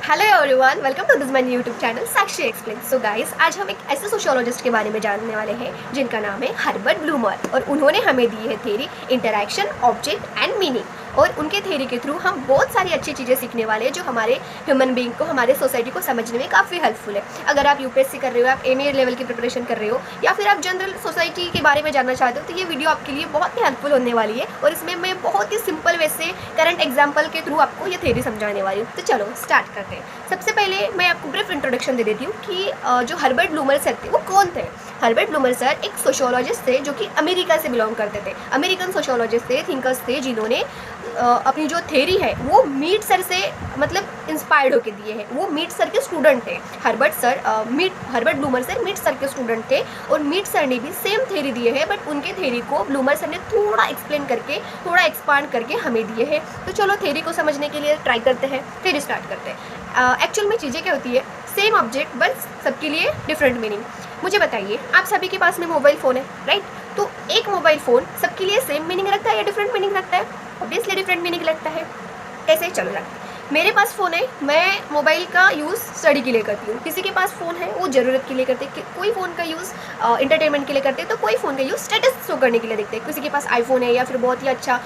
Hello everyone, welcome to this my YouTube channel Sakshi explain. So guys, आज हम एक ऐसे सोशियोलॉजिस्ट के बारे में जानने वाले हैं जिनका नाम है हर्बर्ट ब्लूमर और उन्होंने हमें दी है theory interaction, object and meaning. और उनके थ्योरी के थ्रू हम बहुत सारी अच्छी चीज़ें सीखने वाले हैं जो हमारे ह्यूमन बीइंग को, हमारे सोसाइटी को समझने में काफ़ी हेल्पफुल है। अगर आप यूपीएससी कर रहे हो, आप एमए लेवल की प्रिपरेशन कर रहे हो, या फिर आप जनरल सोसाइटी के बारे में जानना चाहते हो, तो ये वीडियो आपके लिए बहुत ही हेल्पफुल होने वाली है। और इसमें मैं बहुत ही सिंपल वे से करंट एग्जाम्पल के थ्रू आपको ये थ्योरी समझाने वाली हूँ। तो चलो स्टार्ट करते हैं। सबसे पहले मैं आपको ब्रीफ इंट्रोडक्शन दे देती हूँ कि जो हर्बर्ट ब्लूमर सर थे वो कौन थे। हर्बर्ट ब्लूमर सर एक सोशियोलॉजिस्ट थे जो कि अमेरिका से बिलोंग करते थे। अमेरिकन सोशियोलॉजिस्ट थे, थिंकर्स थे, जिन्होंने अपनी जो थ्योरी है वो मीट सर से मतलब इंस्पायर्ड होकर दिए हैं। वो मीट सर के स्टूडेंट थे। Herbert Blumer sir Mead sir के स्टूडेंट थे और मीट सर ने भी सेम थ्योरी दिए है, बट उनके थ्योरी को ब्लूमर सर ने थोड़ा एक्सप्लेन करके, थोड़ा एक्सपांड करके हमें दिए हैं। तो चलो थ्योरी को समझने के लिए ट्राई करते हैं, फिर स्टार्ट करते हैं। एक्चुअल में चीज़ें क्या होती है, सेम ऑब्जेक्ट बस सबके लिए डिफरेंट मीनिंग। मुझे बताइए, आप सभी के पास में मोबाइल फ़ोन है, राइट? तो एक मोबाइल फ़ोन सबके लिए सेम मीनिंग रखता है या डिफरेंट मीनिंग रखता है? ऑब्वियसली डिफरेंट मीनिंग लगता है। कैसे? चलो लगता है। मेरे पास फ़ोन है, मैं मोबाइल का यूज़ स्टडी के लिए करती हूँ। किसी के पास फ़ोन है वो ज़रूरत के लिए करते हैं। कोई फ़ोन का यूज़ इंटरटेनमेंट के लिए करते हैं, तो कोई फ़ोन का यूज़ स्टेटस शो करने के लिए देखते हैं। किसी के पास आईफोन है या फिर बहुत ही अच्छा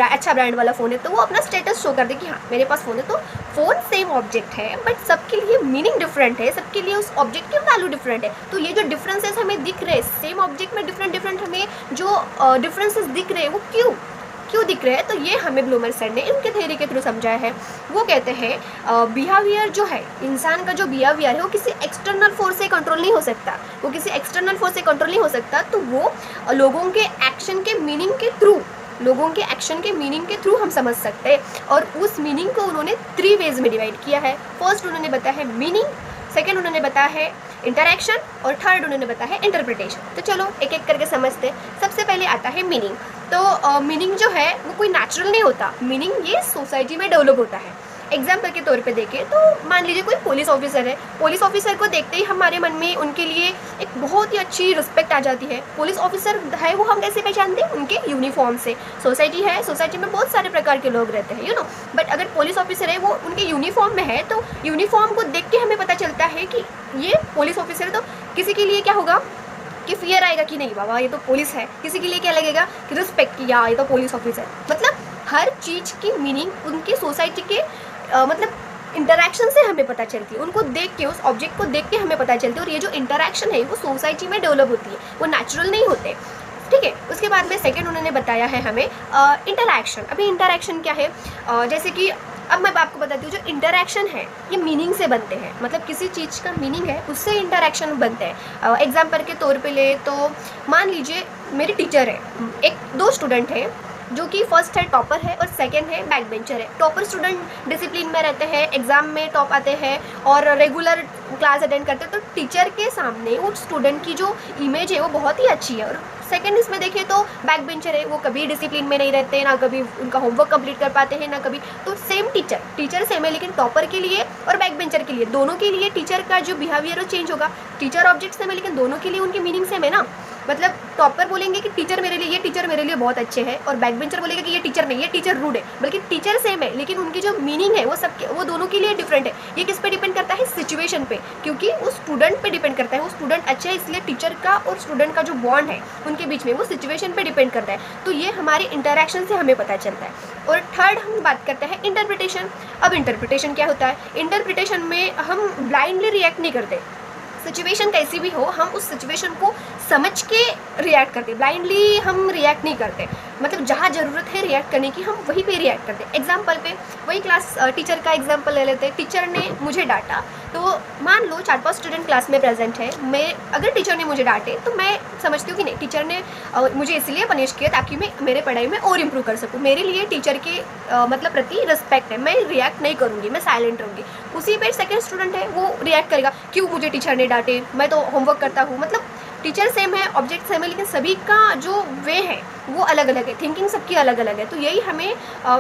अच्छा ब्रांड वाला फ़ोन है, तो वो अपना स्टेटस शो कर दे कि हाँ मेरे पास फ़ोन है। तो फ़ोन सेम ऑब्जेक्ट है, बट सबके लिए मीनिंग डिफरेंट है, सबके लिए उस ऑब्जेक्ट की वैल्यू डिफरेंट है। तो ये जो डिफरेंसेस हमें दिख रहे हैं सेम ऑब्जेक्ट में, डिफरेंट हमें जो डिफरेंसेस दिख रहे हैं वो क्यों दिख रहे हैं, तो ये हमें ब्लूमर सर ने उनके थ्योरी के थ्रू समझाया है। वो कहते हैं बिहेवियर जो है, इंसान का जो बिहेवियर है वो किसी एक्सटर्नल फोर्स से कंट्रोल नहीं हो सकता। वो किसी एक्सटर्नल फोर्स से कंट्रोल नहीं हो सकता, तो वो लोगों के एक्शन के मीनिंग के थ्रू, लोगों के एक्शन के मीनिंग के थ्रू हम समझ सकते हैं। और उस मीनिंग को उन्होंने 3 वेज में डिवाइड किया है। फर्स्ट उन्होंने बताया है मीनिंग, सेकेंड उन्होंने बताया है इंटरैक्शन, और थर्ड उन्होंने बताया है इंटरप्रिटेशन। तो चलो एक एक करके समझते हैं। सबसे पहले आता है मीनिंग। तो मीनिंग जो है वो कोई नेचुरल नहीं होता, मीनिंग ये सोसाइटी में डेवलप होता है। एग्जाम्पल के तौर पे देखें तो मान लीजिए कोई पुलिस ऑफिसर है, पुलिस ऑफिसर को देखते ही हमारे मन में उनके लिए एक बहुत ही अच्छी रिस्पेक्ट आ जाती है। पुलिस ऑफिसर है वो हम कैसे पहचानते हैं? उनके यूनिफॉर्म से। सोसाइटी है, सोसाइटी में बहुत सारे प्रकार के लोग रहते हैं बट अगर पुलिस ऑफिसर है वो उनके यूनिफॉर्म में है, तो यूनिफॉर्म को देख के हमें पता चलता है कि ये पुलिस ऑफिसर है। तो किसी के लिए क्या होगा कि फियर आएगा कि नहीं बाबा ये तो पुलिस है। किसी के लिए क्या लगेगा कि रिस्पेक्ट की, या ये तो पुलिस ऑफिसर। मतलब हर चीज़ की मीनिंग उनकी सोसाइटी के मतलब इंटरैक्शन से हमें पता चलती है। उनको देख के, उस ऑब्जेक्ट को देख के हमें पता चलती है। और ये जो इंटरैक्शन है वो सोसाइटी में डेवलप होती है, वो नेचुरल नहीं होते, ठीक है। उसके बाद में सेकंड उन्होंने बताया है हमें इंटरैक्शन। अभी इंटरैक्शन क्या है, जैसे कि अब मैं आपको बताती हूँ, जो इंटरैक्शन है ये मीनिंग से बनते हैं। मतलब किसी चीज़ का मीनिंग है उससे इंटरैक्शन बनते हैं। एग्जाम्पल के तौर पे ले तो मान लीजिए मेरी टीचर है, एक 2 स्टूडेंट हैं जो कि फर्स्ट है टॉपर है और सेकंड है बैक बेंचर है। टॉपर स्टूडेंट डिसिप्लिन में रहते हैं, एग्जाम में टॉप आते हैं और रेगुलर क्लास अटेंड करते हैं, तो टीचर के सामने उस स्टूडेंट की जो इमेज है वो बहुत ही अच्छी है। और सेकंड इसमें देखिए तो बैक बेंचर है, वो कभी डिसिप्लिन में नहीं रहते, ना कभी उनका होमवर्क कंप्लीट कर पाते हैं, ना कभी। तो सेम टीचर सेम है, लेकिन टॉपर के लिए और बैक बेंचर के लिए, दोनों के लिए टीचर का जो बिहेवियर वो चेंज होगा। टीचर ऑब्जेक्ट सेम है, लेकिन दोनों के लिए उनकी मीनिंग सेम है ना। मतलब टॉपर बोलेंगे कि टीचर मेरे लिए बहुत अच्छे हैं, और बैक बेंचर बोलेगा कि ये टीचर नहीं, ये टीचर रूड है। बल्कि टीचर सेम है, लेकिन उनकी जो मीनिंग है वो दोनों के लिए डिफरेंट है। ये किस पे डिपेंड करता है? सिचुएशन पे, क्योंकि उस स्टूडेंट पे डिपेंड करता है। वो स्टूडेंट अच्छा है इसलिए टीचर का और स्टूडेंट का जो बॉन्ड है उनके बीच में, वो सिचुएशन पे डिपेंड करता है। तो ये हमारे इंटरैक्शन से हमें पता चलता है। और थर्ड हम बात करते हैं इंटरप्रिटेशन। अब इंटरप्रिटेशन क्या होता है? इंटरप्रिटेशन में हम ब्लाइंडली रिएक्ट नहीं करते। सिचुएशन कैसी भी हो, हम उस सिचुएशन को समझ के रिएक्ट करते, ब्लाइंडली हम रिएक्ट नहीं करते। मतलब जहाँ ज़रूरत है रिएक्ट करने की, हम वहीं पे रिएक्ट करते। एग्जाम्पल पे वही क्लास टीचर का एग्जाम्पल ले लेते हैं। टीचर ने मुझे डांटा, तो मान लो 4-5 स्टूडेंट क्लास में प्रेजेंट है। मैं अगर टीचर ने मुझे डांटे तो मैं समझती हूँ कि नहीं, टीचर ने मुझे इसलिए पनिश किया ताकि मैं मेरे पढ़ाई में और इम्प्रूव कर सकूँ। मेरे लिए टीचर के मतलब प्रति रिस्पेक्ट है, मैं रिएक्ट नहीं करूँगी, मैं साइलेंट रहूँगी। उसी पे सेकंड स्टूडेंट है, वो रिएक्ट करेगा, क्यों मुझे टीचर ने डांटे, मैं तो होमवर्क करता हूँ। मतलब टीचर सेम है, ऑब्जेक्ट सेम है, लेकिन सभी का जो वे है वो अलग अलग है, थिंकिंग सबकी अलग अलग है। तो यही हमें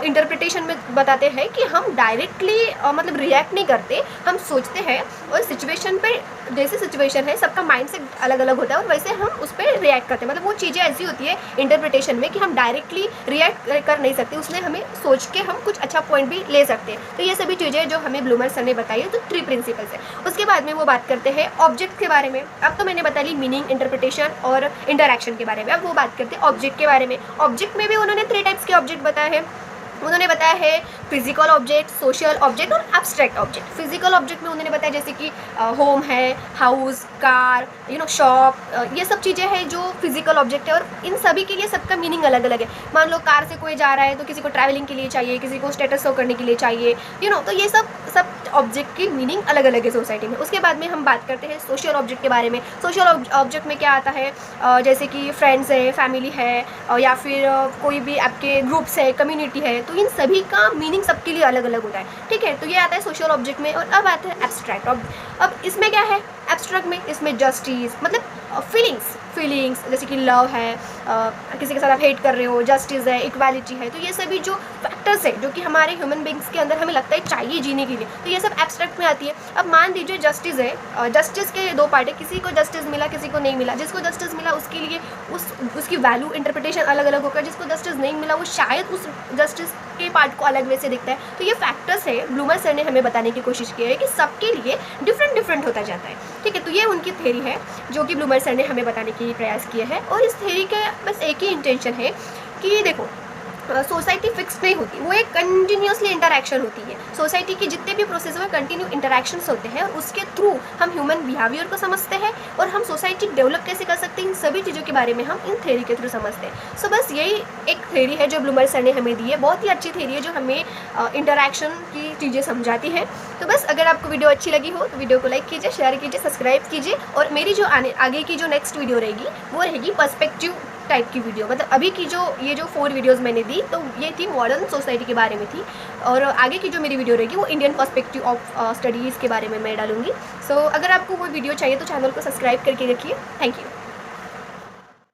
इंटरप्रिटेशन में बताते हैं कि हम डायरेक्टली मतलब रिएक्ट नहीं करते, हम सोचते हैं और सिचुएशन पे, जैसे सिचुएशन है सबका माइंड सेट अलग अलग होता है और वैसे हम उस पर रिएक्ट करते हैं। मतलब वो चीज़ें ऐसी होती है इंटरप्रिटेशन में कि हम डायरेक्टली रिएक्ट कर नहीं सकते, उसमें हमें सोच के हम कुछ अच्छा पॉइंट भी ले सकते हैं। तो ये सभी चीज़ें जो हमें ब्लूमर सर ने बताई है, तो 3 प्रिंसिपल्स है। उसके बाद में वो बात करते हैं ऑब्जेक्ट के बारे में। अब तो मैंने बता ली मीनिंग, इंटरप्रिटेशन और इंटरैक्शन के बारे में। अब वो बात करते हैं ऑब्जेक्ट के बारे में। ऑब्जेक्ट में भी उन्होंने 3 टाइप्स के ऑब्जेक्ट बताए हैं। उन्होंने बताया है फिजिकल ऑब्जेक्ट, सोशल ऑब्जेक्ट और एब्स्ट्रैक्ट ऑब्जेक्ट। फिजिकल ऑब्जेक्ट में उन्होंने बताया जैसे कि होम है, हाउस, कार, शॉप, ये सब चीज़ें हैं जो फिजिकल ऑब्जेक्ट है और इन सभी के लिए सबका मीनिंग अलग अलग है। मान लो कार से कोई जा रहा है तो किसी को ट्रैवलिंग के लिए चाहिए, किसी को स्टेटस शो करने के लिए चाहिए, तो ये सब ऑब्जेक्ट की मीनिंग अलग अलग है सोसाइटी में। उसके बाद में हम बात करते हैं सोशल ऑब्जेक्ट के बारे में। सोशल ऑब्जेक्ट में क्या आता है, जैसे कि फ्रेंड्स है, फैमिली है, या फिर कोई भी आपके ग्रुप्स है, कम्युनिटी है, तो इन सभी का मीनिंग सबके लिए अलग अलग होता है। ठीक है, तो ये आता है सोशल ऑब्जेक्ट में। और अब आता है एब्स्ट्रैक्ट। अब इसमें क्या है एब्स्ट्रैक्ट में, इसमें जस्टिस मतलब फीलिंग्स जैसे कि लव है, किसी के साथ आप हेट कर रहे हो, जस्टिस है, इक्वालिटी है, तो ये सभी जो फैक्टर्स है जो कि हमारे ह्यूमन बींग्स के अंदर हमें लगता है चाहिए जीने के लिए, तो ये सब एब्स्ट्रैक्ट में आती है। अब मान दीजिए जस्टिस है, जस्टिस के 2 पार्ट है, किसी को जस्टिस मिला, किसी को नहीं मिला। जिसको जस्टिस मिला उसके लिए उसकी वैल्यू इंटरप्रिटेशन अलग अलग होगा, जिसको जस्टिस नहीं मिला वो शायद उस जस्टिस के पार्ट को अलग वे से दिखता है। तो ये फैक्टर्स है, ब्लूमर सर ने हमें बताने की कोशिश की है कि सबके लिए डिफरेंट होता जाता है। ठीक है, तो ये उनकी थ्योरी है जो कि ब्लूमर सर ने हमें बताने की प्रयास किया है। और इस थ्योरी का बस एक ही इंटेंशन है कि देखो सोसाइटी फिक्स नहीं होती, वो एक कंटिन्यूसली इंटरैक्शन होती है। सोसाइटी के जितने भी प्रोसेस में कंटिन्यू इंटरैक्शंस होते हैं और उसके थ्रू हम ह्यूमन बिहेवियर को समझते हैं और हम सोसाइटी डेवलप कैसे कर सकते हैं, इन सभी चीज़ों के बारे में हम इन थ्योरी के थ्रू समझते हैं। सो बस यही एक थ्योरी है जो ब्लूमर सर ने हमें दी है। बहुत ही अच्छी थ्योरी है जो हमें इंटरैक्शन की चीज़ें समझाती है। तो बस अगर आपको वीडियो अच्छी लगी हो तो वीडियो को लाइक कीजिए, शेयर कीजिए, सब्सक्राइब कीजिए। और मेरी जो आगे की जो नेक्स्ट वीडियो रहेगी वो रहेगी पर्सपेक्टिव टाइप की वीडियो। मतलब अभी की जो ये जो 4 वीडियोस मैंने दी तो ये थी मॉडर्न सोसाइटी के बारे में थी, और आगे की जो मेरी वीडियो रहेगी वो इंडियन पर्सपेक्टिव ऑफ स्टडीज़ के बारे में मैं डालूंगी। सो अगर आपको वो वीडियो चाहिए तो चैनल को सब्सक्राइब करके रखिए। Thank you.